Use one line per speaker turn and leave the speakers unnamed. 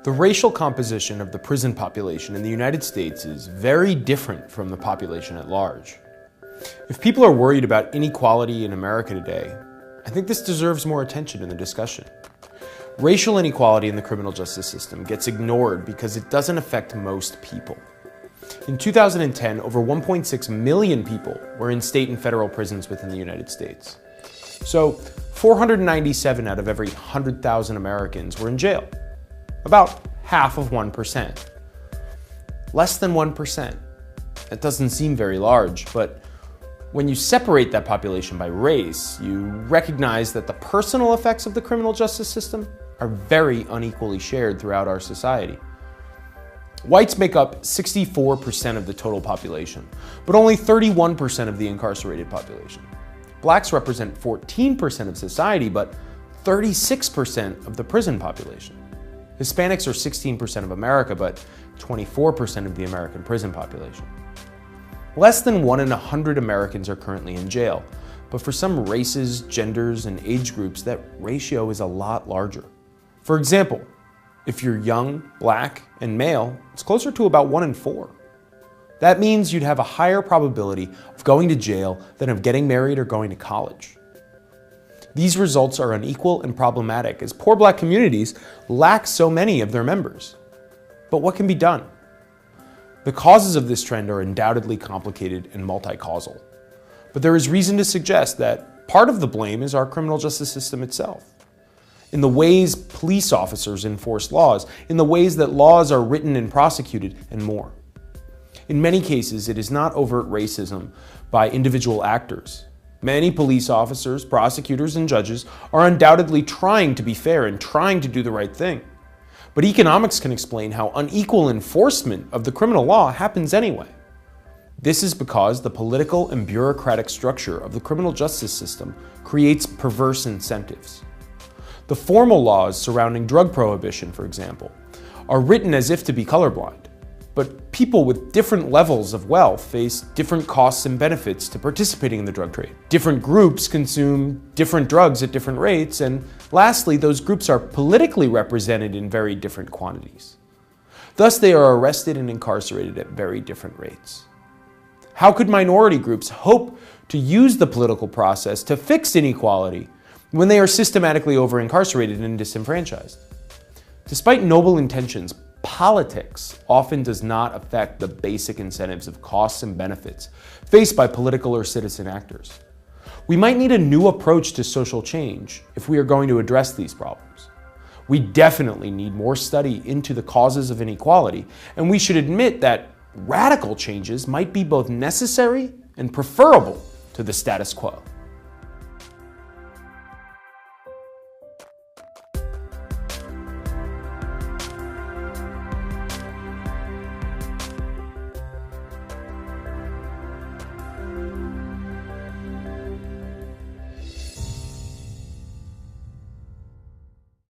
The racial composition of the prison population in the United States is very different from the population at large. If people are worried about inequality in America today, I think this deserves more attention in the discussion. Racial inequality in the criminal justice system gets ignored because it doesn't affect most people. In 2010, over 1.6 million people were in state and federal prisons within the United States. So 497 out of every 100,000 Americans were in jail. About half of 1%. Less than 1%. That doesn't seem very large, but when you separate that population by race, you recognize that the personal effects of the criminal justice system are very unequally shared throughout our society. Whites make up 64% of the total population, but only 31% of the incarcerated population. Blacks represent 14% of society, but 36% of the prison population. Hispanics are 16% of America, but 24% of the American prison population. Less than 1 in 100 Americans are currently in jail, but for some races, genders, and age groups, that ratio is a lot larger. For example, if you're young, black, and male, it's closer to about 1 in 4. That means you'd have a higher probability of going to jail than of getting married or going to college. These results are unequal and problematic as poor black communities lack so many of their members. But what can be done? The causes of this trend are undoubtedly complicated and multi-causal. But there is reason to suggest that part of the blame is our criminal justice system itself. In the ways police officers enforce laws, in the ways that laws are written and prosecuted, and more. In many cases, it is not overt racism by individual actors. Many police officers, prosecutors, and judges are undoubtedly trying to be fair and trying to do the right thing. But economics can explain how unequal enforcement of the criminal law happens anyway. This is because the political and bureaucratic structure of the criminal justice system creates perverse incentives. The formal laws surrounding drug prohibition, for example, are written as if to be colorblind. But people with different levels of wealth face different costs and benefits to participating in the drug trade. Different groups consume different drugs at different rates, and lastly, those groups are politically represented in very different quantities. Thus, they are arrested and incarcerated at very different rates. How could minority groups hope to use the political process to fix inequality when they are systematically over-incarcerated and disenfranchised? Despite noble intentions, politics often does not affect the basic incentives of costs and benefits faced by political or citizen actors. We might need a new approach to social change if we are going to address these problems. We definitely need more study into the causes of inequality, and we should admit that radical changes might be both necessary and preferable to the status quo.